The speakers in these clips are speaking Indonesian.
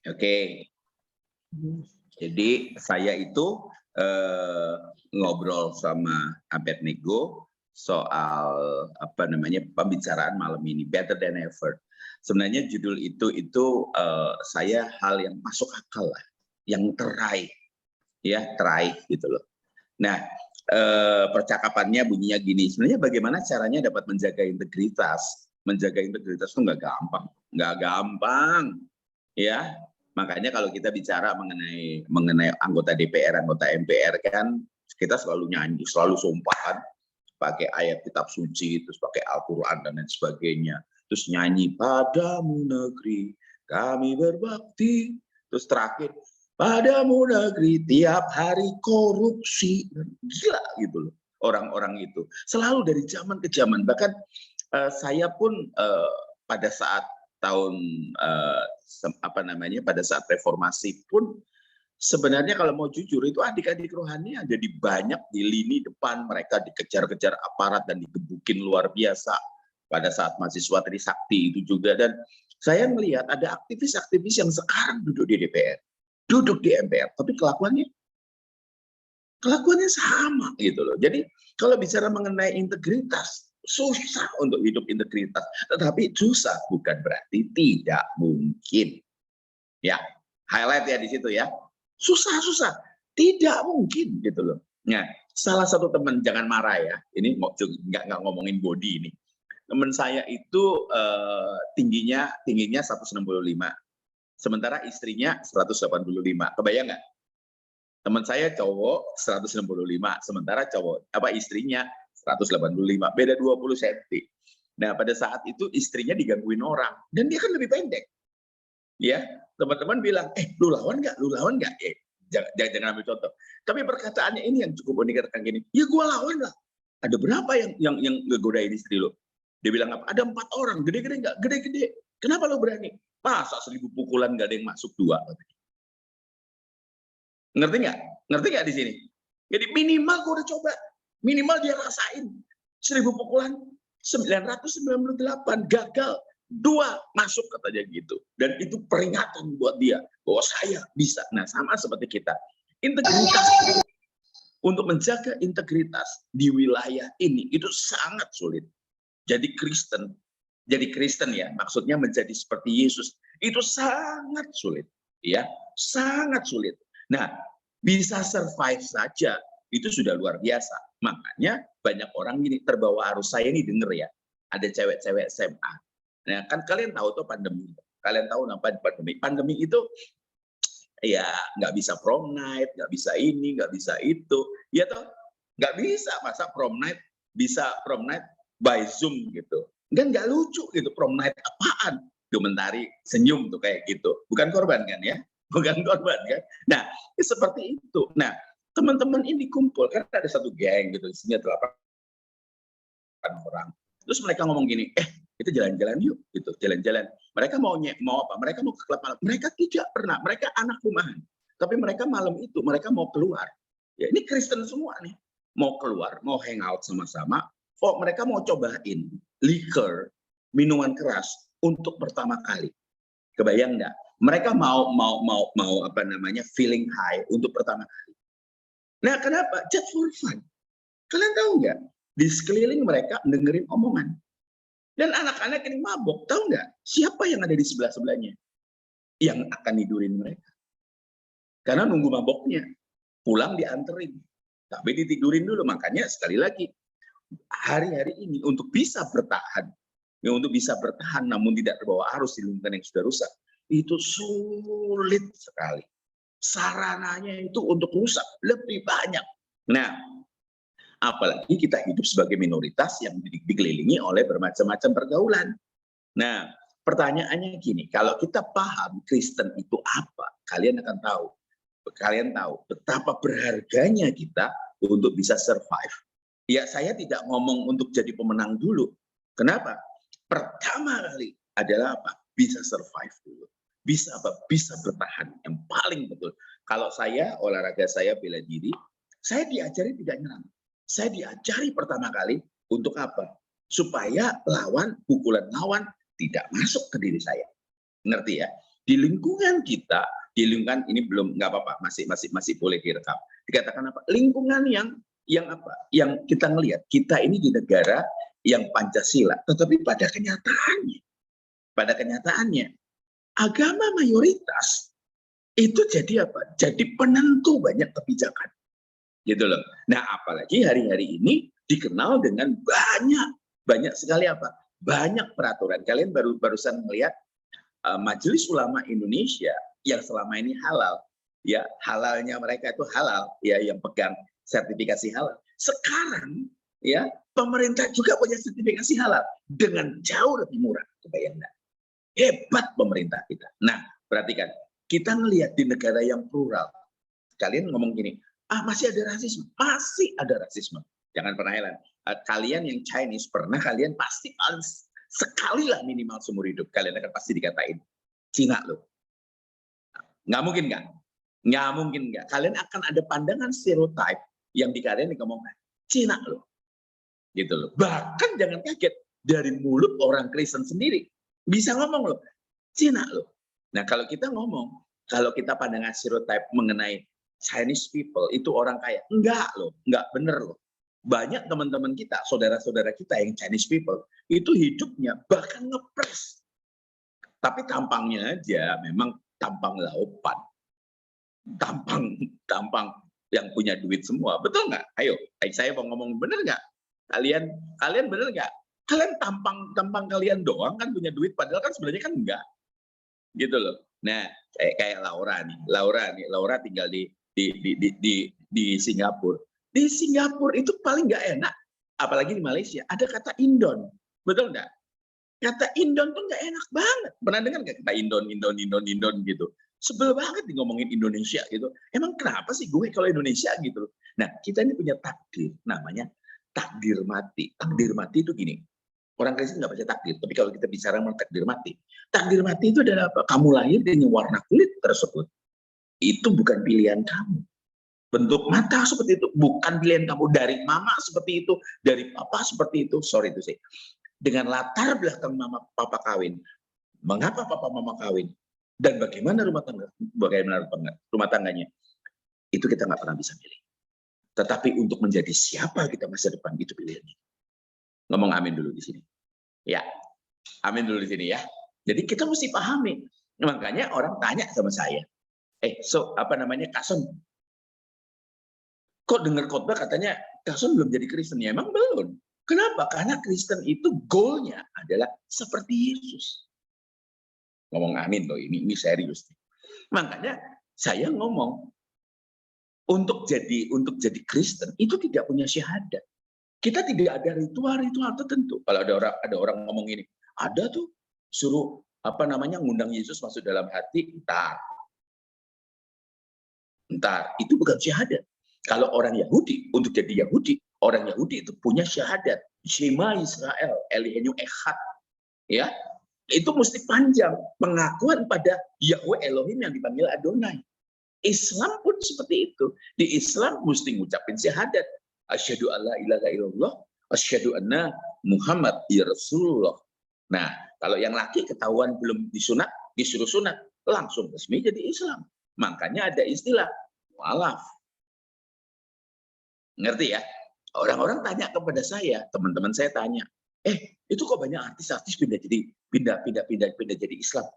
Oke. Jadi saya itu ngobrol sama Abednego soal pembicaraan malam ini, Better Than Ever. Sebenarnya judul itu saya hal yang masuk akal lah, yang teraih gitu loh. Nah, percakapannya bunyinya gini, sebenarnya bagaimana caranya dapat menjaga integritas? Menjaga integritas itu nggak gampang, ya. Makanya kalau kita bicara mengenai anggota DPR, anggota MPR kan, kita selalu nyanyi, selalu sumpahan, pakai ayat kitab suci, terus pakai Al-Quran dan lain sebagainya. Terus nyanyi, padamu negeri kami berbakti. Terus terakhir, padamu negeri tiap hari korupsi. Gila gitu loh orang-orang itu. Selalu dari zaman ke zaman. Bahkan saya pun pada saat pada saat reformasi pun sebenarnya kalau mau jujur itu adik-adik rohani ada di banyak di lini depan, mereka dikejar-kejar aparat dan digebukin luar biasa pada saat mahasiswa Trisakti itu juga. Dan saya melihat ada aktivis-aktivis yang sekarang duduk di DPR, duduk di MPR, tapi kelakuannya sama gitu loh. Jadi kalau bicara mengenai integritas, susah untuk hidup integritas. Tetapi susah bukan berarti tidak mungkin. Ya, highlight ya di situ ya. Susah. Tidak mungkin gitu loh. Nah, salah satu teman, jangan marah ya. Ini nggak ngomongin body ini. Teman saya itu tingginya 165. Sementara istrinya 185. Kebayang nggak? Teman saya cowok 165, sementara istrinya 185, beda 20 cm. Nah, pada saat itu istrinya digangguin orang dan dia kan lebih pendek. Ya, teman-teman bilang, lu lawan nggak? Jangan ambil contoh. Tapi perkataannya ini yang cukup unik, katakan gini, ya gua lawan lah. Ada berapa yang ngegodain istri lo? Dia bilang apa? Ada 4 orang, gede-gede nggak? Gede-gede. Kenapa lo berani? Masa 1000 pukulan nggak ada yang masuk 2? Ngerti nggak di sini? Jadi minimal gue udah coba, minimal dia rasain 1000 pukulan, 998 gagal, 2 masuk katanya gitu. Dan itu peringatan buat dia bahwa saya bisa. Nah, sama seperti kita, integritas, untuk menjaga integritas di wilayah ini itu sangat sulit. Jadi Kristen ya, maksudnya menjadi seperti Yesus itu sangat sulit, ya, sangat sulit. Nah, bisa survive saja itu sudah luar biasa. Makanya banyak orang gini terbawa arus. Saya ini denger ya, ada cewek-cewek SMA. Nah, kan kalian tahu tuh pandemi. Kalian tahu apa pandemi? Pandemi itu ya nggak bisa prom night, nggak bisa ini, nggak bisa itu. Ya toh, nggak bisa masa prom night bisa prom night by Zoom gitu. Nggak lucu gitu, prom night apaan? Mentari senyum tuh kayak gitu. Bukan korban kan ya? Bukan korban kan? Nah, seperti itu. Nah, teman-teman ini kumpul kan ada satu geng gitu, isinya 8 orang. Terus mereka ngomong gini, kita jalan-jalan yuk, gitu, jalan-jalan. Mereka mau apa? Mereka mau ke klub malam. Mereka tidak pernah, mereka anak rumahan. Tapi mereka malam itu, mereka mau keluar. Ya, ini Kristen semua nih. Mau keluar, mau hangout sama-sama. Oh, mereka mau cobain liquor, minuman keras untuk pertama kali. Kebayang nggak? Mereka mau feeling high untuk pertama kali. Nah, kenapa? Just for fun. Kalian tahu nggak? Di sekeliling mereka dengerin omongan. Dan anak-anak ini mabok, tahu nggak? Siapa yang ada di sebelah-sebelahnya? Yang akan tidurin mereka. Karena nunggu maboknya. Pulang dianterin. Tapi ditidurin dulu. Makanya sekali lagi, hari-hari ini untuk bisa bertahan, namun tidak terbawa arus di lingkungan yang sudah rusak, itu sulit sekali. Sarananya itu untuk rusak lebih banyak. Nah, apalagi kita hidup sebagai minoritas yang dikelilingi oleh bermacam-macam pergaulan. Nah, pertanyaannya gini, kalau kita paham Kristen itu apa, kalian akan tahu. Kalian tahu betapa berharganya kita untuk bisa survive. Ya, saya tidak ngomong untuk jadi pemenang dulu. Kenapa? Pertama kali adalah apa? Bisa survive dulu. Bisa apa? Bisa bertahan. Yang paling betul. Kalau saya, olahraga saya bela diri, saya diajari tidak nyerang. Saya diajari pertama kali untuk apa? Supaya pukulan lawan tidak masuk ke diri saya. Ngerti ya? Di lingkungan kita, di lingkungan ini belum nggak apa-apa, masih boleh direkam. Dikatakan apa? Lingkungan yang apa? Yang kita ngelihat, kita ini di negara yang Pancasila, tetapi pada kenyataannya agama mayoritas itu jadi apa? Jadi penentu banyak kebijakan, gitu loh. Nah, apalagi hari-hari ini dikenal dengan banyak sekali apa? Banyak peraturan. Kalian barusan melihat Majelis Ulama Indonesia yang selama ini halal, ya halalnya mereka itu halal, ya yang pegang sertifikasi halal. Sekarang, ya pemerintah juga punya sertifikasi halal dengan jauh lebih murah. Kebayang nggak? Hebat pemerintah kita. Nah, perhatikan, kita ngelihat di negara yang plural. Kalian ngomong gini, masih ada rasisme, masih ada rasisme. Jangan pernah heran. Kalian yang Chinese pernah kalian pasti sekali lah minimal seumur hidup kalian akan pasti dikatain Cina loh. Nggak mungkin nggak? Nggak mungkin nggak. Kalian akan ada pandangan stereotype yang di kalian ngomong Cina loh, gitu loh. Bahkan jangan kaget dari mulut orang Kristen sendiri bisa ngomong loh, Cina loh. Nah kalau kita ngomong, kalau kita pandangan stereotype mengenai Chinese people itu orang kaya, enggak loh, enggak bener loh. Banyak teman-teman kita, saudara-saudara kita yang Chinese people, itu hidupnya bahkan ngepres. Tapi tampangnya aja memang tampang laupan. Tampang yang punya duit semua. Betul nggak? Ayo, saya mau ngomong bener nggak? Kalian bener nggak? Kalian tampang kalian doang kan punya duit, padahal kan sebenarnya kan enggak. Gitu loh. Nah, kayak Laura nih. Laura tinggal di Singapura. Di Singapura itu paling nggak enak, apalagi di Malaysia, ada kata Indon. Betul nggak? Kata Indon tuh nggak enak banget. Pernah dengar nggak kata Indon gitu? Sebel banget di ngomongin Indonesia gitu. Emang kenapa sih gue kalau Indonesia gitu? Nah, kita ini punya takdir, namanya takdir mati. Takdir mati itu gini, orang Kristen nggak baca takdir, tapi kalau kita bicara mengenai takdir mati itu adalah apa? Kamu lahir dengan warna kulit tersebut. Itu bukan pilihan kamu. Bentuk mata seperti itu bukan pilihan kamu. Dari mama seperti itu, dari papa seperti itu. Sorry itu sih. Dengan latar belakang mama papa kawin, mengapa papa mama kawin, dan bagaimana rumah tangganya, itu kita nggak pernah bisa pilih. Tetapi untuk menjadi siapa kita masa depan itu pilihannya. Ngomong amin dulu di sini. Ya, amin dulu di sini ya. Jadi kita mesti pahami. Makanya orang tanya sama saya, Kak Son, kok dengar khotbah katanya Kak Son belum jadi Kristen? Ya emang belum. Kenapa? Karena Kristen itu goalnya adalah seperti Yesus. Ngomong amin loh, ini serius. Makanya saya ngomong, untuk jadi Kristen itu tidak punya syahadat. Kita tidak ada ritual-ritual tertentu. Kalau ada orang ngomong ini, ada tuh suruh ngundang Yesus masuk dalam hati, entar itu bukan syahadat. Kalau orang Yahudi, untuk jadi Yahudi, orang Yahudi itu punya syahadat. Shema Israel, Elohenu Echad. Ya, itu mesti panjang. Pengakuan pada Yahweh Elohim yang dipanggil Adonai. Islam pun seperti itu. Di Islam mesti ngucapin syahadat. Asyhadu alla ilaha illallah, asyhadu anna Muhammad ya Rasulullah. Nah, kalau yang laki ketahuan belum disunat, disuruh sunat, langsung resmi jadi Islam. Makanya ada istilah mualaf. Ngerti ya? Orang-orang tanya kepada saya, teman-teman saya tanya, itu kok banyak artis-artis pindah jadi Islam?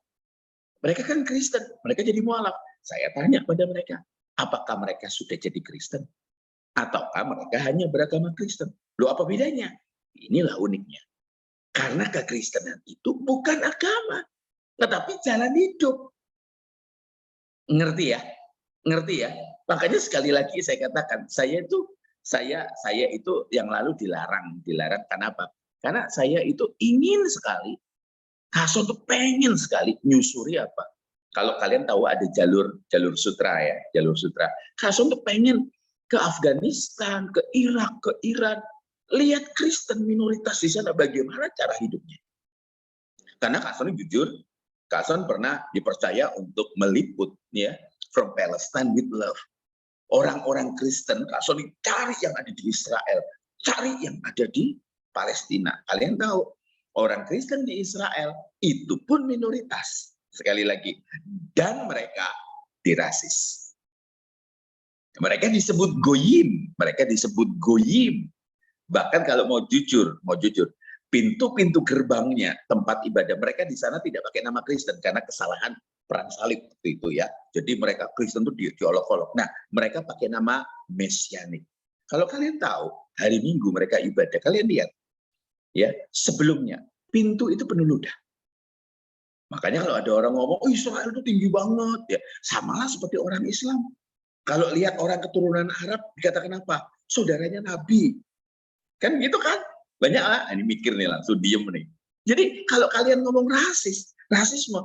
Mereka kan Kristen, mereka jadi mualaf. Saya tanya pada mereka, apakah mereka sudah jadi Kristen? Ataukah mereka hanya beragama Kristen? Loh, apa bedanya? Inilah uniknya. Karena kekristenan itu bukan agama, tetapi jalan hidup. Ngerti ya? Ngerti ya? Makanya sekali lagi saya katakan, saya itu yang lalu dilarang karena apa? Karena saya itu ingin sekali, Kak Son tuh pengen sekali nyusuri apa? Kalau kalian tahu ada jalur sutra ya, jalur sutra. Kak Son tuh pengen ke Afghanistan, ke Irak, ke Iran, lihat Kristen minoritas di sana bagaimana cara hidupnya. Karena Kak Son jujur, Kak Son pernah dipercaya untuk meliput ya, From Palestine with Love. Orang-orang Kristen, Kak Son cari yang ada di Israel, cari yang ada di Palestina. Kalian tahu, orang Kristen di Israel itu pun minoritas. Sekali lagi, dan mereka dirasis. Mereka disebut goyim, Bahkan kalau mau jujur, pintu-pintu gerbangnya tempat ibadah mereka di sana tidak pakai nama Kristen karena kesalahan perang salib waktu itu ya. Jadi mereka Kristen itu diolok-olok. Nah, mereka pakai nama Mesianik. Kalau kalian tahu, hari Minggu mereka ibadah, kalian lihat ya, sebelumnya pintu itu penuh ludah. Makanya kalau ada orang ngomong, oh Israel itu tinggi banget ya, samalah seperti orang Islam. Kalau lihat orang keturunan Arab dikatakan apa? Saudaranya Nabi. Kan gitu kan? Banyak lah, ini mikir nih langsung diem nih. Jadi kalau kalian ngomong rasisme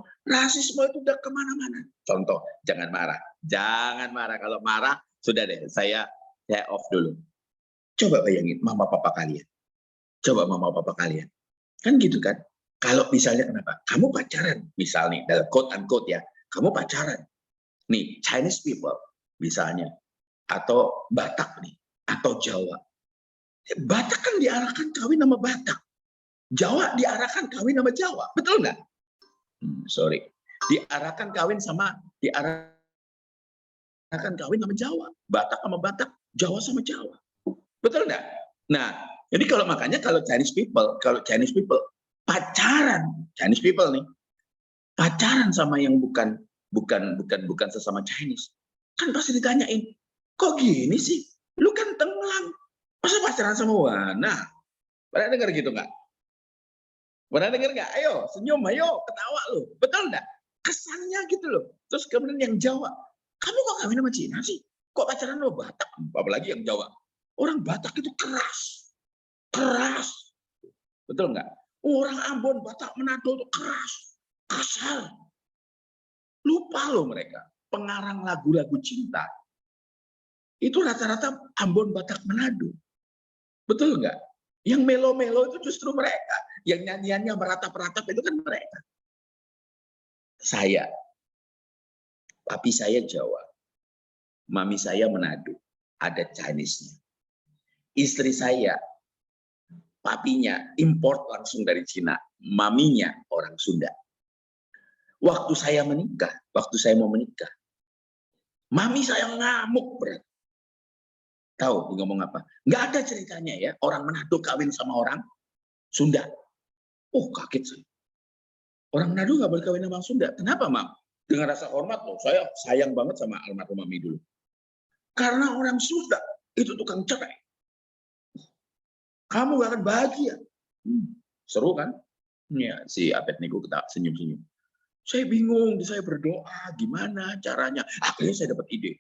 itu udah kemana-mana. Contoh, jangan marah. Kalau marah, sudah deh, saya off dulu. Coba bayangin mama papa kalian. Kan gitu kan? Kalau misalnya kenapa? Kamu pacaran, misalnya dalam quote unquote ya, kamu pacaran. Nih, Chinese people misalnya, atau Batak nih, atau Jawa. Batak kan diarahkan kawin nama Batak. Jawa diarahkan kawin nama Jawa. Betul nggak? Sorry. Diarahkan kawin sama Jawa. Batak sama Batak, Jawa sama Jawa. Betul nggak? Nah, jadi makanya kalau Chinese people pacaran, Chinese people nih, pacaran sama yang bukan sesama Chinese, kan pasti ditanyain, kok gini sih? Lu kan tenggelam, masa pacaran sama Wana? Pernah dengar gitu nggak? Ayo, senyum, ayo, ketawa lu. Betul nggak? Kesannya gitu loh. Terus kemudian yang Jawa, kamu kok kawin sama Cina sih? Kok pacaran lo Batak? Apalagi yang Jawa. Orang Batak itu keras. Betul nggak? Orang Ambon, Batak, Manado itu keras. Kasar. Lupa loh mereka. Pengarang lagu-lagu cinta. Itu rata-rata Ambon, Batak, Manado. Betul nggak? Yang melo-melo itu justru mereka. Yang nyanyiannya meratap-ratap itu kan mereka. Saya, papi saya Jawa, mami saya Manado, ada Chinese-nya. Istri saya, papinya import langsung dari Cina, maminya orang Sunda. Waktu saya mau menikah, mami saya ngamuk berat. Tahu ngomong apa? Nggak ada ceritanya ya, orang Manado kawin sama orang Sunda. Oh, kaget saya. Orang Manado nggak boleh kawin sama orang Sunda. Kenapa, Mam? Dengan rasa hormat loh, saya sayang banget sama almarhum mami dulu. Karena orang Sunda itu tukang cerai. Kamu gak akan bahagia. Seru kan? Ya, si Apet Niku kita senyum-senyum. Saya bingung, saya berdoa, gimana caranya. Akhirnya saya dapat ide.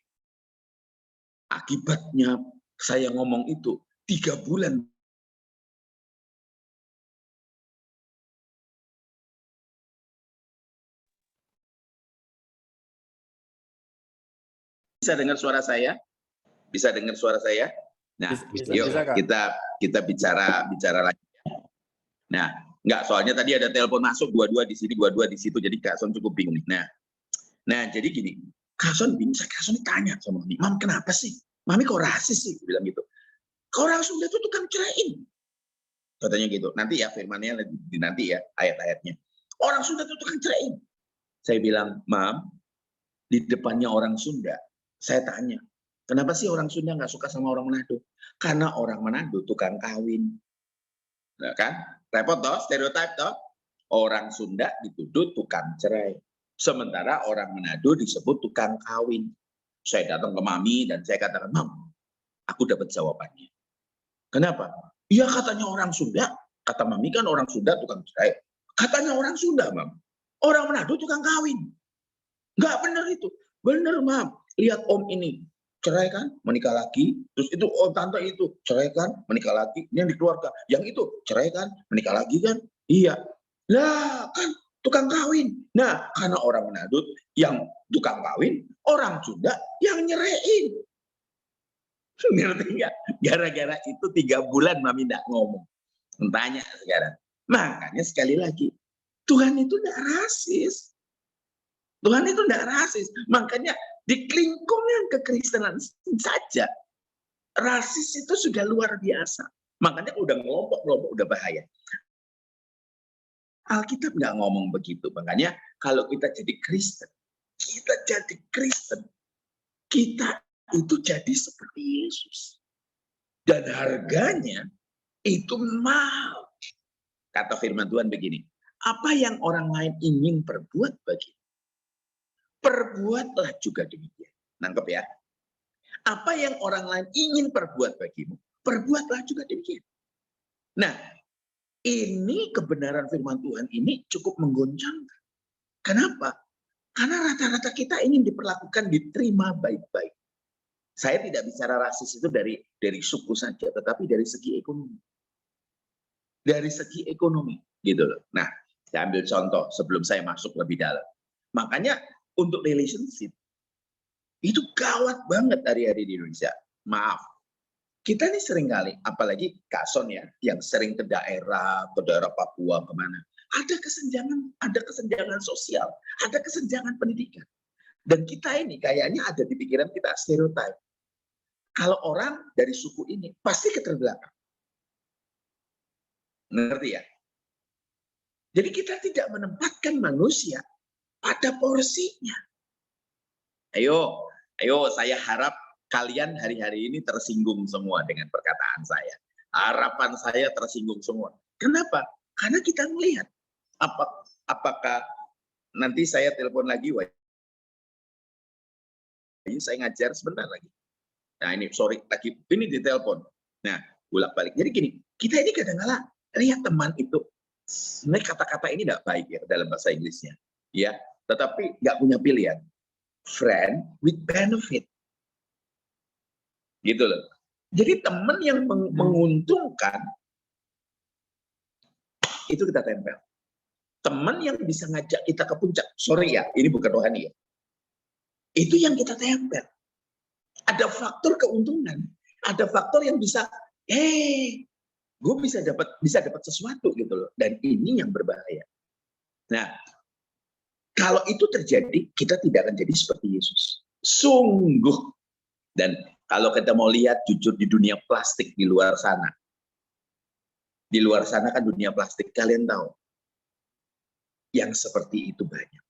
Akibatnya saya ngomong itu 3 bulan. Bisa dengar suara saya? Nah, yuk kita bicara lagi. Nah, enggak, soalnya tadi ada telepon masuk dua-dua di sini, dua-dua di situ, jadi Kak Son cukup bingung. Nah, jadi gini, Kak Son bingung, Kak Son tanya sama Mami, Mam kenapa sih? Mami kok rasis sih? Bilang gitu. Kau orang Sunda itu tukang ceraiin. Katanya gitu. Nanti ya firmannya nanti ya ayat-ayatnya. Orang Sunda itu tukang ceraiin. Saya bilang, Mam, di depannya orang Sunda, saya tanya, kenapa sih orang Sunda nggak suka sama orang Manado? Karena orang Manado tukang kawin. Nah, kan? Repot toh, stereotip toh. Orang Sunda dituduh tukang cerai. Sementara orang Manado disebut tukang kawin. Saya datang ke Mami dan saya katakan, Mam, aku dapat jawabannya. Kenapa? Iya katanya orang Sunda. Kata Mami kan orang Sunda tukang cerai. Katanya orang Sunda, Mam. Orang Manado tukang kawin. Nggak benar itu. Benar, Mam. Lihat Om ini. Cerai kan, menikah lagi. Terus itu Om Tante itu. Cerai kan, menikah lagi. Yang di keluarga. Yang itu, cerai kan, menikah lagi kan. Iya. Lah, kan tukang kawin. Nah, karena orang Manado yang tukang kawin, orang Sunda yang nyerain. Ngerti nggak? Gara-gara itu 3 bulan Mami nggak ngomong. Tanya sekarang. Makanya sekali lagi, Tuhan itu nggak rasis. Tuhan itu nggak rasis. Makanya di lingkungan kekristenan saja, rasis itu sudah luar biasa. Makanya udah ngelompok udah bahaya. Alkitab nggak ngomong begitu. Makanya kalau kita jadi Kristen, kita itu jadi seperti Yesus. Dan harganya itu mahal. Kata firman Tuhan begini, apa yang orang lain ingin perbuat bagimu, perbuatlah juga demikian. Nangkep ya? Apa yang orang lain ingin perbuat bagimu, perbuatlah juga demikian. Nah, ini kebenaran firman Tuhan ini cukup menggoncangkan. Kenapa? Karena rata-rata kita ingin diperlakukan, diterima baik-baik. Saya tidak bicara rasis itu dari suku saja, tetapi dari segi ekonomi. Dari segi ekonomi, gitu loh. Nah, saya ambil contoh sebelum saya masuk lebih dalam. Makanya untuk relationship, itu gawat banget hari-hari di Indonesia. Maaf, kita ini sering kali, apalagi Kak Son ya, yang sering ke daerah Papua, kemana. Ada kesenjangan sosial, ada kesenjangan pendidikan. Dan kita ini kayaknya ada di pikiran kita stereotip. Kalau orang dari suku ini pasti keterbelakang. Ngerti ya? Jadi kita tidak menempatkan manusia pada porsinya. Ayo saya harap kalian hari-hari ini tersinggung semua dengan perkataan saya. Harapan saya tersinggung semua. Kenapa? Karena kita melihat apakah nanti saya telepon lagi, saya ngajar sebentar lagi. Nah ini sorry lagi ini ditelepon. Nah bolak-balik. Jadi gini, kita ini kadang-kala lihat teman itu, sebenarnya kata-kata ini tidak baik ya dalam bahasa Inggrisnya, ya. Tetapi nggak punya pilihan. Friend with benefit, gitu loh. Jadi teman yang menguntungkan itu kita tempel. Teman yang bisa ngajak kita ke puncak, sorry ya, ini bukan rohani ya. Itu yang kita tempel. Ada faktor keuntungan, ada faktor yang bisa, gue bisa dapat sesuatu gitu loh. Dan ini yang berbahaya. Nah, kalau itu terjadi, kita tidak akan jadi seperti Yesus. Sungguh. Dan kalau kita mau lihat jujur di dunia plastik di luar sana. Di luar sana kan dunia plastik, kalian tahu. Yang seperti itu banyak.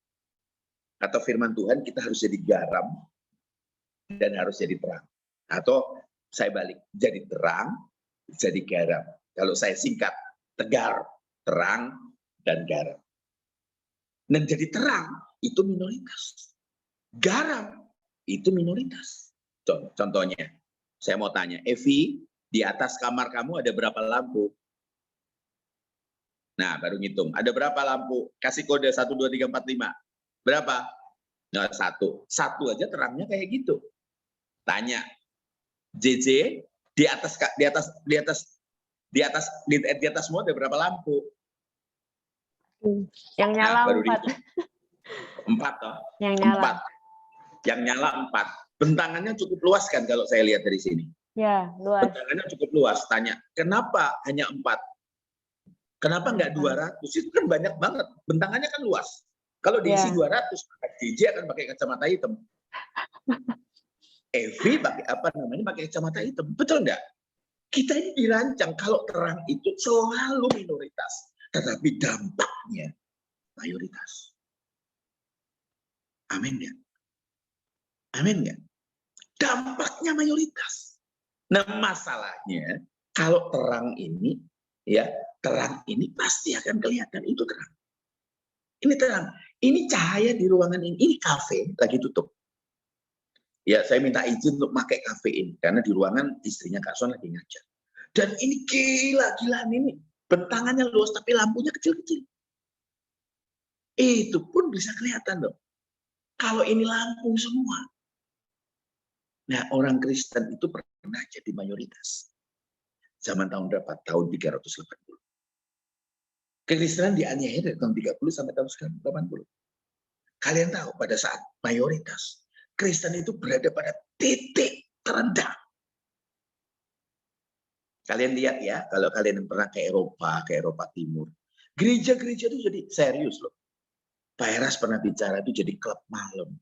Kata firman Tuhan, kita harus jadi garam dan harus jadi terang. Atau saya balik, jadi terang, jadi garam. Kalau saya singkat, tegar, terang, dan garam. Dan jadi terang, itu minoritas. Garam, itu minoritas. Contohnya, saya mau tanya, Evi, di atas kamar kamu ada berapa lampu? Nah, baru ngitung. Ada berapa lampu? Kasih kode 1, 2, 3, 4, 5. Berapa? Nah, 1. 1 aja terangnya kayak gitu. Tanya, JJ, di atas semua ada berapa lampu? Yang nyala nah, 4. 4 toh? Yang nyala. 4. Yang nyala 4. Bentangannya cukup luas kan kalau saya lihat dari sini? Ya, luas. Bentangannya cukup luas. Tanya, kenapa hanya 4? Kenapa enggak 200? Itu kan banyak banget. Bentangannya kan luas. Kalau diisi 200, DJ akan pakai kacamata hitam. Evi pakai kacamata hitam. Betul enggak? Kita ini dirancang kalau terang itu selalu minoritas, tetapi dampaknya mayoritas. Amin ya? Amin ya? Dampaknya mayoritas. Nah, masalahnya kalau terang ini ya, terang ini pasti akan kelihatan itu terang. Ini terang. Ini cahaya di ruangan ini. Ini kafe lagi tutup. Ya, saya minta izin untuk pakai kafe ini karena di ruangan istrinya Kak Son lagi ngajar. Dan ini gila-gilaan ini. Bentangannya luas tapi lampunya kecil-kecil. Itu pun bisa kelihatan loh. Kalau ini lampu semua. Nah, orang Kristen itu pernah jadi mayoritas. Zaman tahun berapa? Tahun 380. Kekristenan dianiaya dari tahun 30 sampai tahun 80. Kalian tahu pada saat mayoritas Kristen itu berada pada titik terendah. Kalian lihat ya, kalau kalian pernah ke Eropa Timur, gereja-gereja itu jadi serius loh. Pak Eras pernah bicara itu jadi klub malam.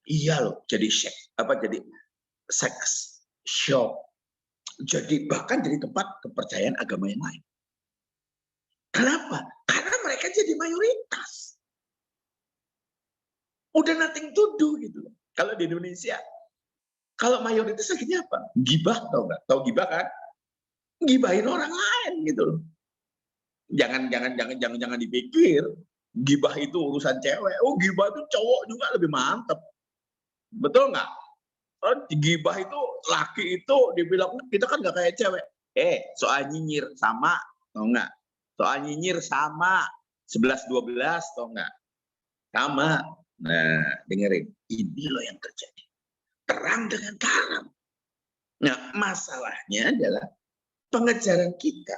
Iya loh, jadi seks shop. Jadi bahkan jadi tempat kepercayaan agama yang lain. Kenapa? Karena mereka jadi mayoritas. Udah nothing to do gitu. Kalau di Indonesia, kalau mayoritas akhirnya apa? Gibah, tau nggak? Tahu gibah kan? Gibahin orang lain gitu loh. Jangan dipikir gibah itu urusan cewek. Oh, gibah itu cowok juga lebih mantep. Betul nggak? Oh, gibah itu laki itu dibilang kita kan nggak kayak cewek. Soal nyinyir sama, tau nggak? Soal nyinyir sama 11-12, tau nggak? Sama. Nah, dengerin. Ini loh yang terjadi. Terang dengan terang. Nah, masalahnya adalah pengejaran kita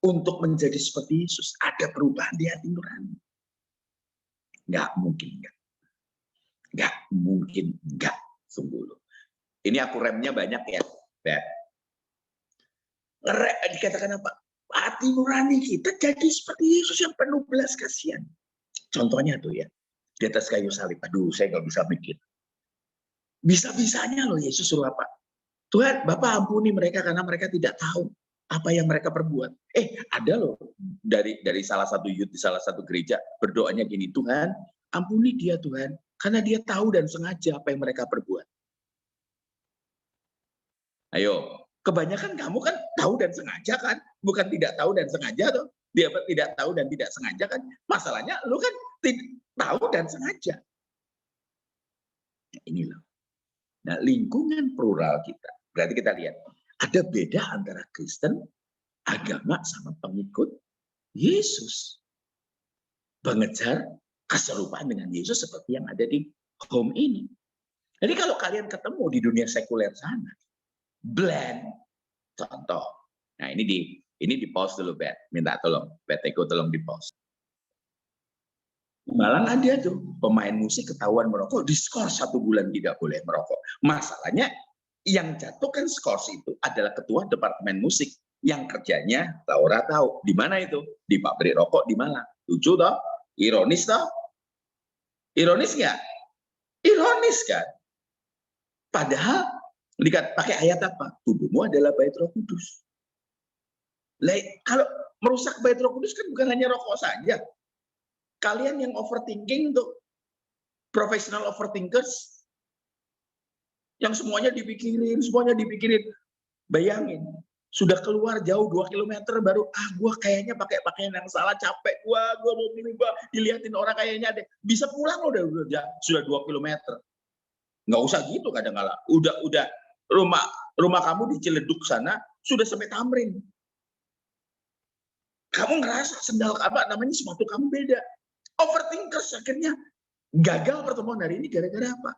untuk menjadi seperti Yesus. Ada perubahan di hati nurani. Nggak mungkin nggak. Nggak mungkin nggak. Sungguh loh. Ini aku remnya banyak ya. Dikatakan apa? Hati nurani kita jadi seperti Yesus yang penuh belas kasihan. Contohnya tuh ya. Di atas kayu salib. Aduh, saya nggak bisa mikir. Bisa-bisanya loh Yesus suruh apa? Tuhan, Bapak ampuni mereka karena mereka tidak tahu apa yang mereka perbuat. Ada loh dari salah satu youth di salah satu gereja berdoanya gini, Tuhan, ampuni dia Tuhan, karena dia tahu dan sengaja apa yang mereka perbuat. Ayo, kebanyakan kamu kan tahu dan sengaja kan, bukan tidak tahu dan sengaja tuh. Dia tidak tahu dan tidak sengaja kan. Masalahnya lu kan tidak tahu dan sengaja. Nah, ini loh. Nah, lingkungan plural kita. Berarti kita lihat, ada beda antara Kristen, agama, sama pengikut Yesus. Mengejar keserupaan dengan Yesus seperti yang ada di home ini. Jadi kalau kalian ketemu di dunia sekuler sana, blend, contoh. Nah, ini di pause dulu, Bet. Minta tolong, Bet Eko tolong di pause. Malang ada tuh pemain musik ketahuan merokok, diskors 1 bulan tidak boleh merokok. Masalahnya yang jatuh kan skors itu adalah ketua departemen musik yang kerjanya Laura tahu di mana itu, di pabrik rokok di Malang. Lucu toh, ironis toh, ironis nggak? Ironis kan? Padahal pakai ayat apa? Tubuhmu adalah bait Roh Kudus. Kalau merusak bait Roh Kudus kan bukan hanya rokok saja. Kalian yang overthinking tuh, professional overthinkers, yang semuanya dipikirin. Bayangin, sudah keluar jauh 2 kilometer baru, gue kayaknya pakai pakaian yang salah, capek gue mau berubah, dilihatin orang kayaknya deh. Bisa pulang udah sudah 2 kilometer. Nggak usah gitu kadang-kala. Udah rumah kamu di Ciledug sana, sudah sampai Tamrin. Kamu ngerasa sendal sepatu kamu beda. Overthinkers akhirnya gagal pertemuan hari ini gara-gara apa?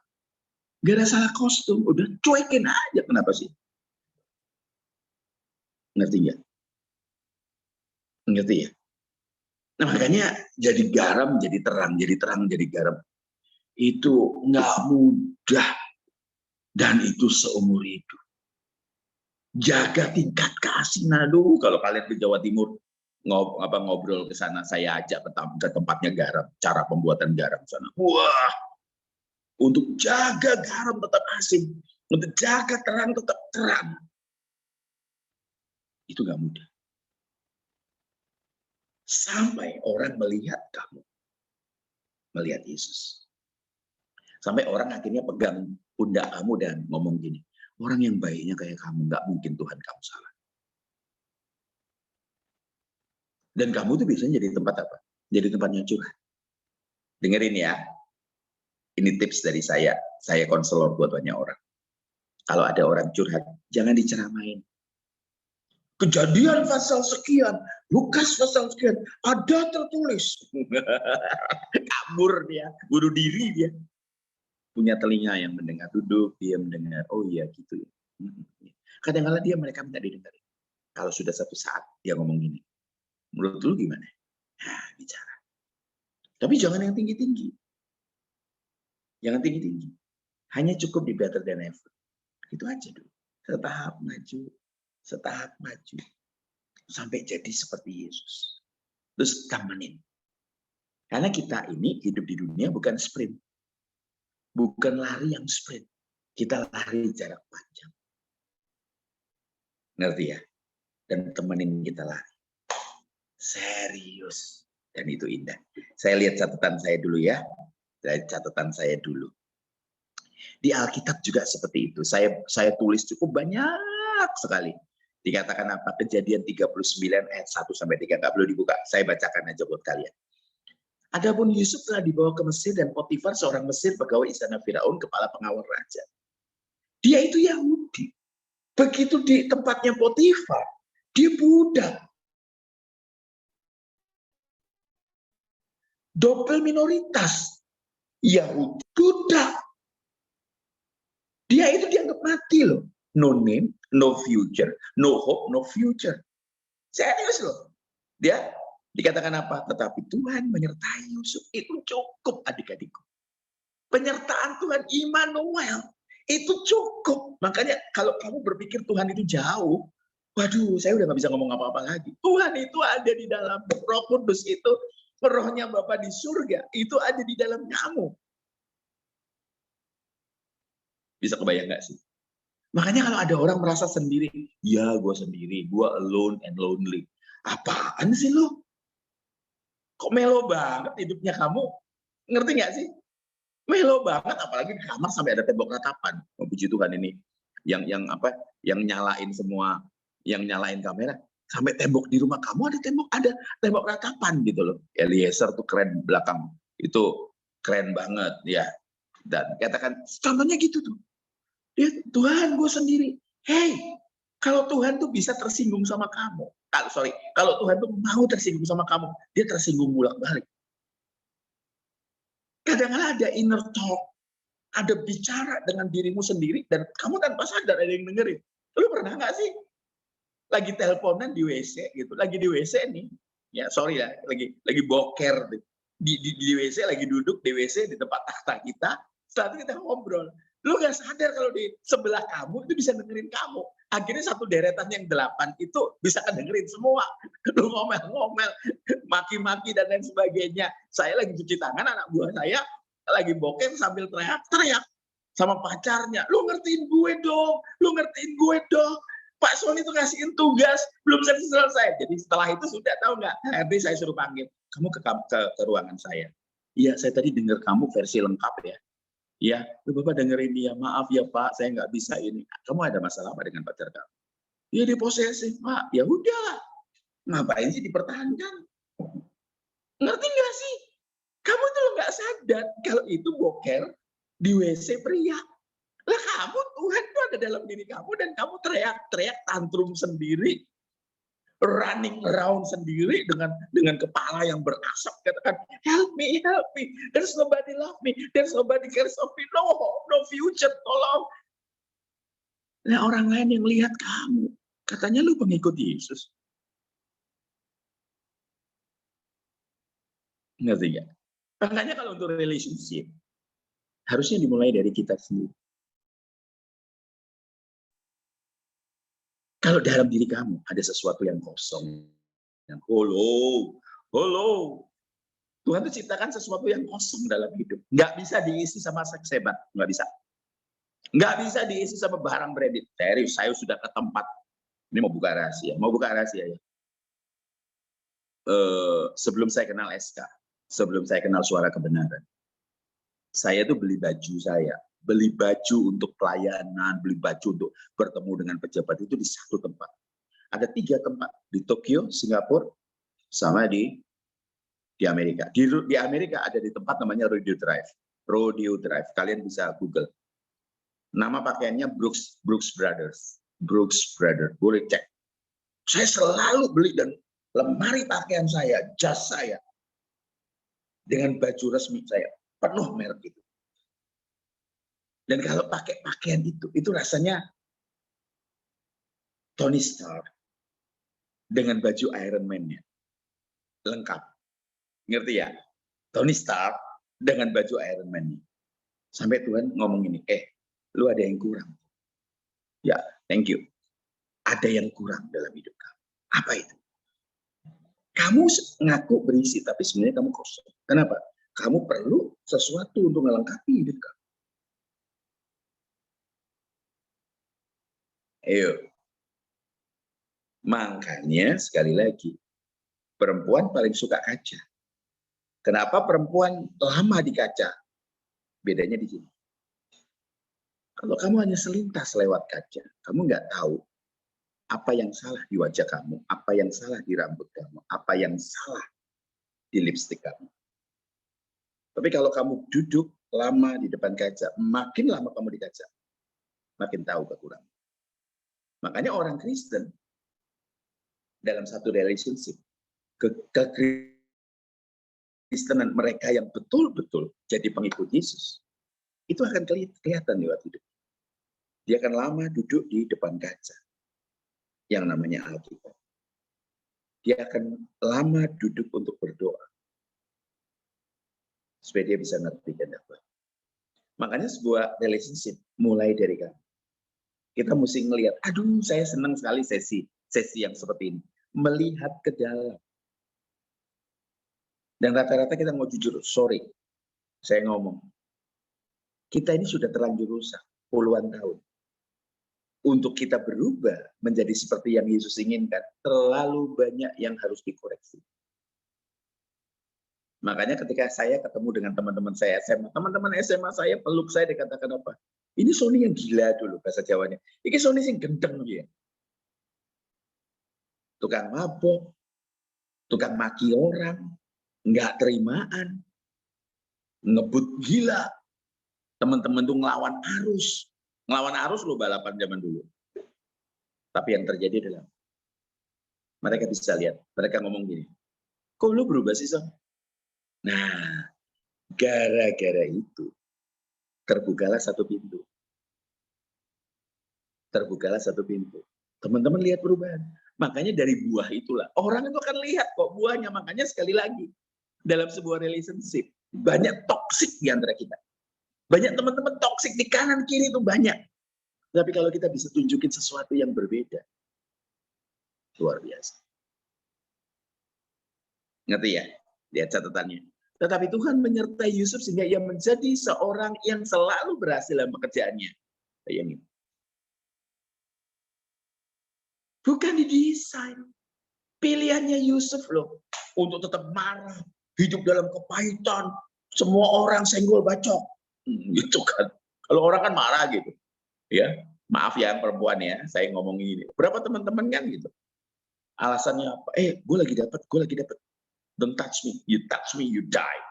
Gara salah kostum, udah cuekin aja. Kenapa sih? Ngerti nggak? Ngerti ya? Nah, makanya jadi garam, jadi terang, jadi garam. Itu nggak mudah. Dan itu seumur hidup. Jaga tingkat keasinan dulu. Kalau kalian ke Jawa Timur, ngobrol ke sana, saya ajak ke tempatnya garam, cara pembuatan garam sana. Wah, untuk jaga garam tetap asin, untuk jaga terang tetap terang, itu gak mudah. Sampai orang melihat kamu, melihat Yesus. Sampai orang akhirnya pegang pundak kamu dan ngomong gini, orang yang baiknya kayak kamu, gak mungkin Tuhan kamu salah. Dan kamu tuh biasanya jadi tempat apa? Jadi tempatnya curhat. Dengerin ya, ini tips dari saya konselor buat banyak orang. Kalau ada orang curhat, jangan diceramain. Kejadian pasal sekian, Lukas pasal sekian, ada tertulis. Kabur dia, bunuh diri dia. Punya telinga yang mendengar, duduk, dia mendengar. Oh iya gitu ya. Kadang-kadang mereka minta didengar. Kalau sudah satu saat dia ngomong gini, menurut lu gimana? Nah, bicara. Tapi jangan yang tinggi-tinggi. Jangan tinggi-tinggi. Hanya cukup di better than ever. Itu aja dulu. Setahap maju. Sampai jadi seperti Yesus. Terus temenin. Karena kita ini hidup di dunia bukan sprint. Bukan lari yang sprint. Kita lari jarak panjang. Ngerti ya? Dan temenin kita lari. Serius. Dan itu indah. Saya lihat catatan saya dulu ya. Catatan saya dulu. Di Alkitab juga seperti itu. Saya tulis cukup banyak sekali. Dikatakan apa? Kejadian 39 ayat 1 sampai 3. Nggak perlu dibuka. Saya bacakan aja buat kalian. Adapun Yusuf telah dibawa ke Mesir dan Potifar seorang Mesir pegawai istana Firaun kepala pengawal raja. Dia itu Yahudi. Begitu di tempatnya Potifar, dia budak. Double minoritas. Yahudi, budak. Dia itu dianggap mati loh. No name, no future. No hope, no future. Serius loh. Dia dikatakan apa? Tetapi Tuhan menyertai Yusuf. Itu cukup adik-adikku. Penyertaan Tuhan Immanuel. Itu cukup. Makanya kalau kamu berpikir Tuhan itu jauh, waduh, saya udah gak bisa ngomong apa-apa lagi. Tuhan itu ada di dalam. Roh Kudus itu, rohnya Bapa di surga, itu ada di dalam kamu. Bisa kebayang gak sih? Makanya kalau ada orang merasa sendiri, ya gue sendiri, gue alone and lonely. Apaan sih lo? Kok melo banget hidupnya kamu? Ngerti gak sih? Melo banget, apalagi di kamar sampai ada tembok ratapan. Oh, puji Tuhan ini yang apa? Yang nyalain semua, yang nyalain kamera. Sampai tembok di rumah kamu ada tembok ratapan gitu loh. Eliezer tuh keren belakang. Itu keren banget ya. Dan katakan contohnya gitu tuh. Ya, Tuhan gue sendiri. Hey, kalau Tuhan tuh bisa tersinggung sama kamu. Kalau Tuhan tuh mau tersinggung sama kamu, dia tersinggung bolak-balik. Kadang-kadang ada inner talk, ada bicara dengan dirimu sendiri dan kamu tanpa sadar ada yang dengerin. Lu pernah nggak sih lagi teleponan di WC gitu, lagi di WC nih, ya sorry ya, lagi boker di WC, lagi duduk di WC di tempat takhta kita, setelah itu kita ngobrol. Lu nggak sadar kalau di sebelah kamu itu bisa dengerin kamu. Akhirnya satu deretan yang 8 itu bisa kedengerin semua. Lu ngomel-ngomel, maki-maki dan lain sebagainya. Saya lagi cuci tangan, anak buah saya lagi boker sambil teriak-teriak sama pacarnya. Lu ngertiin gue dong, lu ngertiin gue dong. Pak Sony itu kasihin tugas, belum selesai. Jadi setelah itu sudah tahu nggak? HRD saya suruh panggil, kamu ke ruangan saya. Iya, saya tadi dengar kamu versi lengkap ya. Iya, Bapak dengerin dia, maaf ya Pak, saya nggak bisa ini. Kamu ada masalah apa dengan pacar kamu? Iya, diposesif Pak. Ya udah, ngapain sih dipertahankan? Ngerti nggak sih? Kamu tuh nggak sadar kalau itu boker di WC pria. Lah kamu, Tuhan tuh ada dalam diri kamu dan kamu teriak-teriak tantrum sendiri, running around sendiri dengan kepala yang berasap, katakan help me, there's nobody love me, there's nobody cares of me, no future, tolong. Nah orang lain yang lihat kamu, katanya lu pengikut Yesus. Ngerti nggak? Makanya kalau untuk relationship, harusnya dimulai dari kita sendiri. Kalau dalam diri kamu ada sesuatu yang kosong, yang holo, Tuhan itu ciptakan sesuatu yang kosong dalam hidup. Nggak bisa diisi sama seks hebat, nggak bisa. Nggak bisa diisi sama barang branded. Serius, saya sudah ke tempat, ini mau buka rahasia ya. Sebelum saya kenal SK, sebelum saya kenal Suara Kebenaran, saya tuh beli baju untuk pelayanan, beli baju untuk bertemu dengan pejabat itu di satu tempat. Ada 3 tempat, di Tokyo, Singapura, sama di Amerika. Di Amerika ada di tempat namanya Rodeo Drive. Rodeo Drive, kalian bisa Google. Nama pakaiannya Brooks Brothers. Boleh cek. Saya selalu beli dan lemari pakaian saya, jas saya, dengan baju resmi saya, penuh merek itu. Dan kalau pakai pakaian itu rasanya Tony Stark dengan baju Iron Man-nya. Lengkap. Ngerti ya? Tony Stark dengan baju Iron Man-nya. Sampai Tuhan ngomong ini, lu ada yang kurang. Ya, thank you. Ada yang kurang dalam hidup kamu. Apa itu? Kamu ngaku berisi, tapi sebenarnya kamu kosong. Kenapa? Kamu perlu sesuatu untuk melengkapi hidup kamu. Ayo. Makanya sekali lagi, Perempuan paling suka kaca. Kenapa perempuan lama di kaca? Bedanya di sini. Kalau kamu hanya selintas lewat kaca, kamu nggak tahu apa yang salah di wajah kamu, apa yang salah di rambut kamu, apa yang salah di lipstik kamu. Tapi kalau kamu duduk lama di depan kaca, makin lama kamu di kaca, makin tahu kekurangan. Makanya orang Kristen dalam satu relationship, kekristenan mereka yang betul-betul jadi pengikut Yesus, itu akan kelihatan lewat hidup. Dia akan lama duduk di depan kaca, yang namanya Alkitab. Dia akan lama duduk untuk berdoa, supaya dia bisa ngerti kehendak Tuhan. Makanya sebuah relationship mulai dari kamu. Kita mesti ngelihat, aduh saya senang sekali sesi yang seperti ini. Melihat ke dalam. Dan rata-rata kita mau jujur, sorry, saya ngomong. Kita ini sudah terlanjur rusak puluhan tahun. Untuk kita berubah menjadi seperti yang Yesus inginkan, terlalu banyak yang harus dikoreksi. Makanya ketika saya ketemu dengan teman-teman saya SMA, teman-teman SMA saya peluk saya dikatakan apa? Ini Sony yang gila dulu bahasa Jawanya. Ini Sony yang gendeng ya. Tukang mabok, tukang maki orang, nggak terimaan, ngebut gila. Teman-teman tuh ngelawan arus lo balapan zaman dulu. Tapi yang terjadi adalah mereka bisa lihat, mereka ngomong gini, kok lu berubah sih Son? Nah, gara-gara itu terbukalah satu pintu. Teman-teman lihat perubahan. Makanya dari buah itulah. Orang itu akan lihat kok buahnya. Makanya sekali lagi. Dalam sebuah relationship. Banyak toksik di antara kita. Banyak teman-teman toksik di kanan kiri itu banyak. Tapi kalau kita bisa tunjukin sesuatu yang berbeda. Luar biasa. Ngerti ya? Lihat catatannya. Tetapi Tuhan menyertai Yusuf sehingga ia menjadi seorang yang selalu berhasil dalam pekerjaannya. Bayangin. Bukan didesain. Pilihannya Yusuf loh. Untuk tetap marah. Hidup dalam kepahitan. Semua orang senggol bacok. Gitu kan. Kalau orang kan marah gitu. Ya, maaf ya perempuan ya. Saya ngomong ini. Berapa teman-teman kan gitu. Alasannya apa? Gue lagi dapat. Don't touch me. You touch me, you die.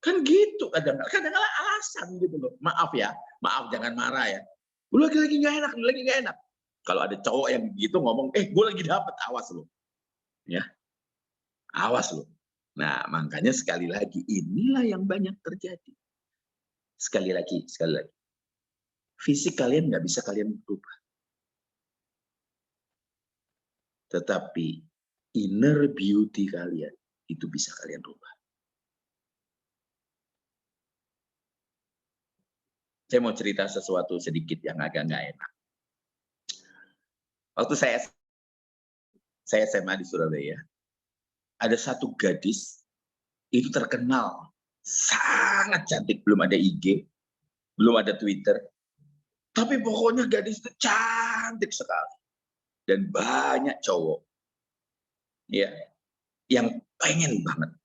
Kan gitu kadang-kadang alasan gitu loh. Maaf ya. Maaf jangan marah ya. Lu lagi nggak enak. Kalau ada cowok yang gitu ngomong, gue lagi dapat, awas lo. Ya. Awas lo. Nah, makanya sekali lagi inilah yang banyak terjadi. Sekali lagi. Fisik kalian nggak bisa kalian berubah. Tetapi inner beauty kalian itu bisa kalian rubah. Saya mau cerita sesuatu sedikit yang agak nggak enak. Waktu saya SMA di Surabaya, ada satu gadis itu terkenal sangat cantik, belum ada IG, belum ada Twitter, tapi pokoknya gadis itu cantik sekali dan banyak cowok ya yang pengen banget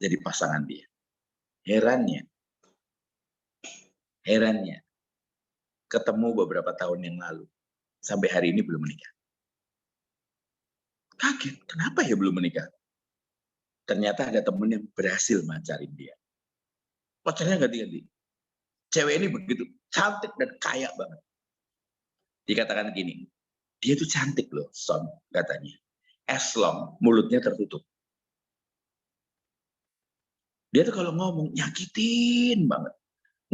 jadi pasangan dia. Herannya ketemu beberapa tahun yang lalu sampai hari ini belum menikah. Kaget, kenapa ya belum menikah? Ternyata ada temen yang berhasil mancarin dia. Pacarnya ganti-ganti. Cewek ini begitu cantik dan kaya banget. Dikatakan gini, dia tuh cantik loh, Son, katanya. As long mulutnya tertutup. Dia tuh kalau ngomong nyakitin banget.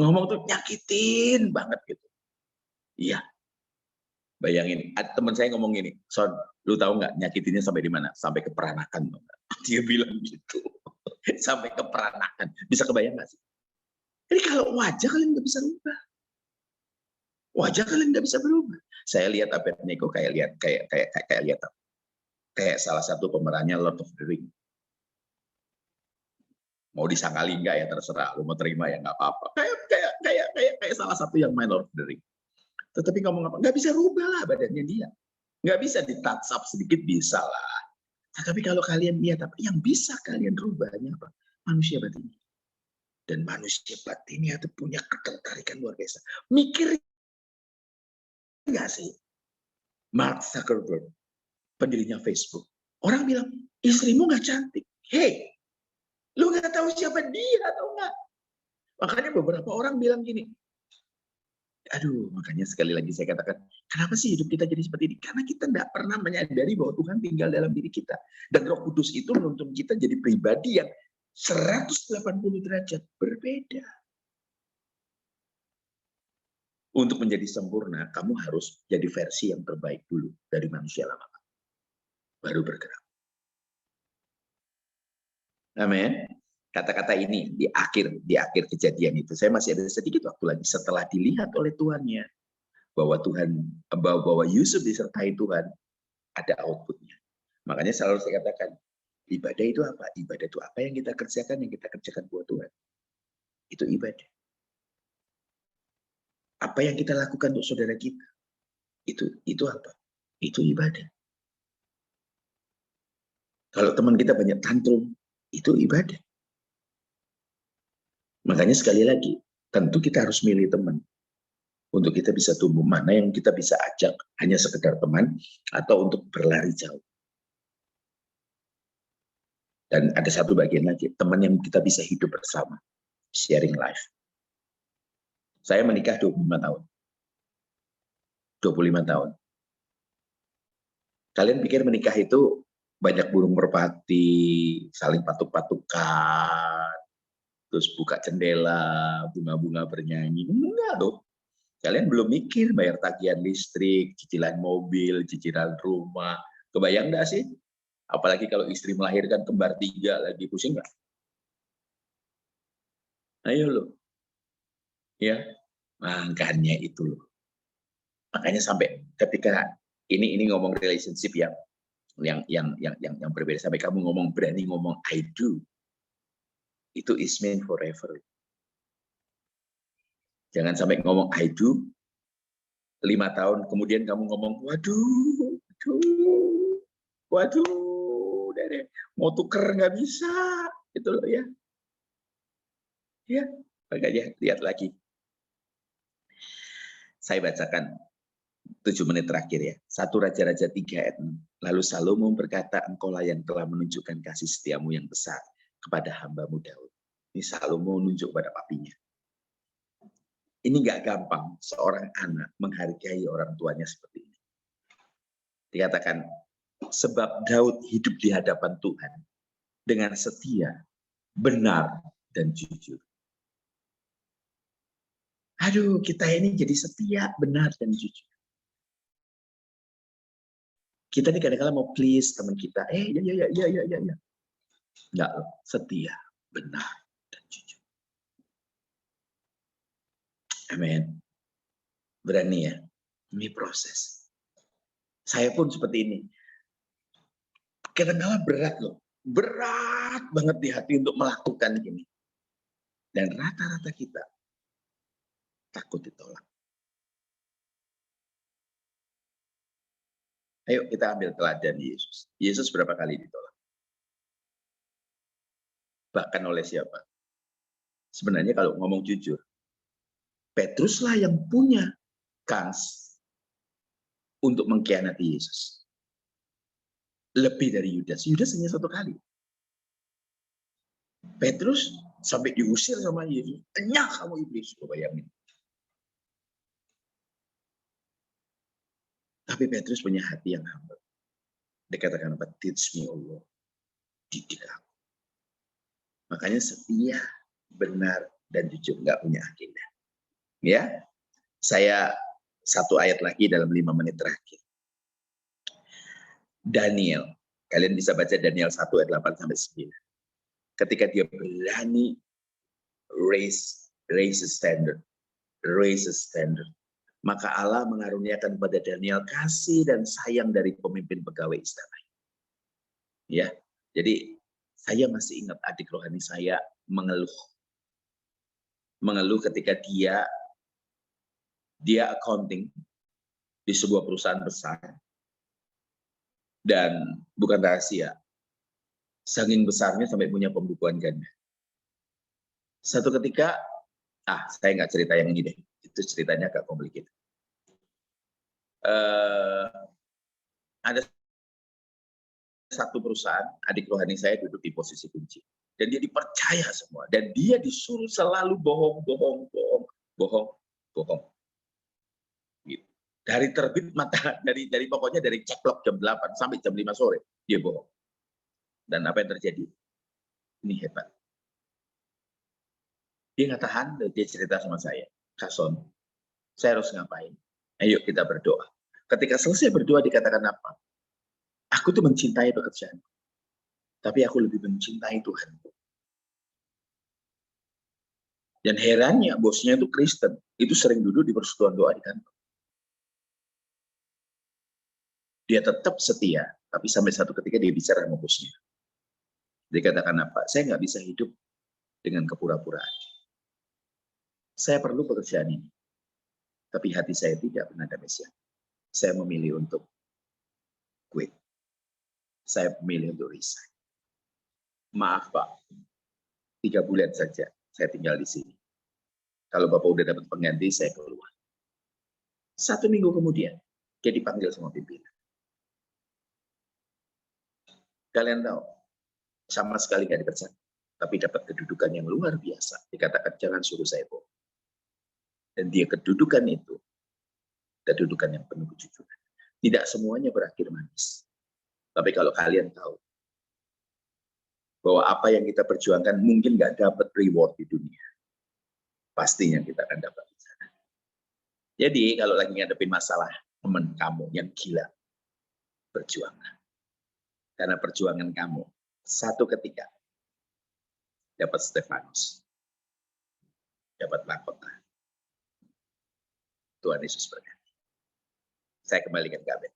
Ngomong tuh nyakitin banget gitu. Iya. Bayangin, teman saya ngomong gini, Son, lu tahu nggak nyakitinnya sampai di mana? Sampai ke peranakan. Dia bilang gitu. Sampai ke peranakan. Bisa kebayang nggak sih? Jadi kalau wajah kalian nggak bisa berubah. Wajah kalian nggak bisa berubah. Saya lihat Abednego kayak salah satu pemerannya Lord of the Ring. Mau disangkali nggak ya terserah, lu mau terima ya nggak apa-apa. Kayak salah satu yang main Lord of the Ring. Tetapi ngomong apa? Nggak bisa rubah lah badannya dia. Nggak bisa di touch up sedikit bisa lah. Tetapi kalau kalian lihat apa yang bisa kalian rubahnya apa? Manusia batin. Dan manusia batin itu punya ketertarikan luar biasa. Mikir nggak sih? Mark Zuckerberg, pendirinya Facebook. Orang bilang, istrimu nggak cantik. Hey, lu nggak tahu siapa dia atau enggak? Makanya beberapa orang bilang gini, aduh, makanya sekali lagi saya katakan, kenapa sih hidup kita jadi seperti ini? Karena kita tidak pernah menyadari bahwa Tuhan tinggal dalam diri kita. Dan Roh Kudus itu menuntun kita jadi pribadi yang 180 derajat berbeda. Untuk menjadi sempurna, kamu harus jadi versi yang terbaik dulu dari manusia lama. Baru bergerak. Amin. Kata-kata ini di akhir kejadian itu, saya masih ada sedikit waktu lagi setelah dilihat oleh Tuhannya bahwa Yusuf disertai Tuhan, ada outputnya. Makanya selalu saya katakan, ibadah itu apa? Ibadah itu apa yang kita kerjakan buat Tuhan. Itu ibadah. Apa yang kita lakukan untuk saudara kita, itu apa? Itu ibadah. Kalau teman kita banyak tantrum, itu ibadah. Makanya sekali lagi, tentu kita harus milih teman untuk kita bisa tumbuh. Mana yang kita bisa ajak hanya sekedar teman atau untuk berlari jauh. Dan ada satu bagian lagi, teman yang kita bisa hidup bersama, sharing life. Saya menikah 25 tahun. 25 tahun. Kalian pikir menikah itu banyak burung merpati, saling patuk-patukan, terus buka jendela, bunga-bunga bernyanyi. Enggak loh. Kalian belum mikir bayar tagihan listrik, cicilan mobil, cicilan rumah. Kebayang nggak sih? Apalagi kalau istri melahirkan kembar 3 lagi, pusing nggak? Ayo loh. Ya, makanya itu loh. Makanya sampai ketika ini ngomong relationship yang berbeda, sampai kamu berani ngomong I do, itu is meant forever. Jangan sampai ngomong I do 5 tahun kemudian kamu ngomong waduh, Dede, mau tuker nggak bisa, gitu loh ya. Ya, makanya lihat lagi. Saya bacakan 7 menit terakhir ya. 1 Raja-Raja 3 ayat 6. Lalu Salomo berkata, engkaulah yang telah menunjukkan kasih setiamu yang besar kepada hambamu Daud. Ini Salomo menunjuk pada papinya. Ini nggak gampang seorang anak menghargai orang tuanya seperti ini. Dikatakan, sebab Daud hidup di hadapan Tuhan dengan setia, benar, dan jujur. Aduh, kita ini jadi setia, benar, dan jujur. Kita nih kadang-kadang mau please teman kita, ya. Enggak, setia, benar, dan jujur. Amin. Berani ya, ini proses. Saya pun seperti ini. Kadang-kadang berat loh, berat banget di hati untuk melakukan ini. Dan rata-rata kita takut ditolak. Ayo kita ambil teladan Yesus. Yesus berapa kali ditolak? Bahkan oleh siapa? Sebenarnya kalau ngomong jujur, Petruslah yang punya kans untuk mengkhianati Yesus. Lebih dari Yudas. Yudas hanya 1 kali. Petrus sampai diusir sama Yesus. Enyah kamu iblis, coba bayangin. Tapi Petrus punya hati yang humble. Dikatakan apa? Teach me, Allah. Didik aku. Makanya setia, benar, dan jujur. Nggak punya agenda. Ya, saya 1 ayat lagi dalam 5 menit terakhir. Daniel. Kalian bisa baca Daniel 1 ayat 8 sampai 9. Ketika dia berani raise a standard. Maka Allah mengaruniakan kepada Daniel kasih dan sayang dari pemimpin pegawai istana. Ya, jadi saya masih ingat adik rohani saya mengeluh ketika dia accounting di sebuah perusahaan besar dan bukan rahasia, Saking besarnya sampai punya pembukuan ganda. Satu ketika, saya nggak cerita yang ini deh. Itu ceritanya agak complicated. Ada satu perusahaan, adik rohani saya duduk di posisi kunci. Dan dia dipercaya semua. Dan dia disuruh selalu bohong. Gitu. Dari terbit matahari, dari pokoknya dari ceklok jam 8 sampai jam 5 sore, dia bohong. Dan apa yang terjadi? Ini hebat. Dia nggak tahan, dia cerita sama saya. Kason, saya harus ngapain? Ayo kita berdoa. Ketika selesai berdoa dikatakan apa? Aku tuh mencintai pekerjaan. Tapi aku lebih mencintai Tuhan. Dan herannya bosnya itu Kristen. Itu sering duduk di persekutuan doa di kantor. Dia tetap setia, tapi sampai satu ketika dia bicara sama bosnya. Dia katakan apa? Saya nggak bisa hidup dengan kepura-puraan. Saya perlu pekerjaan ini. Tapi hati saya tidak pernah damai. Saya memilih untuk quit. Saya memilih untuk resign. Maaf Pak, 3 bulan saja saya tinggal di sini. Kalau Bapak udah dapat pengganti, saya keluar. 1 minggu kemudian, dia dipanggil sama pimpinan. Kalian tahu, sama sekali nggak dipecat, tapi dapat kedudukan yang luar biasa. Dikatakan jangan suruh saya bohong. Dan dia kedudukan itu, kedudukan yang penuh kejujuran. Tidak semuanya berakhir manis. Tapi kalau kalian tahu bahwa apa yang kita perjuangkan mungkin nggak dapat reward di dunia, pastinya kita akan dapat di sana. Jadi kalau lagi ngadepin masalah teman kamu yang gila, berjuanglah. Karena perjuangan kamu satu ketika dapat Stefanus, dapat mahkota. Tuhan Yesus berkati. Saya kembalikan ke Abed.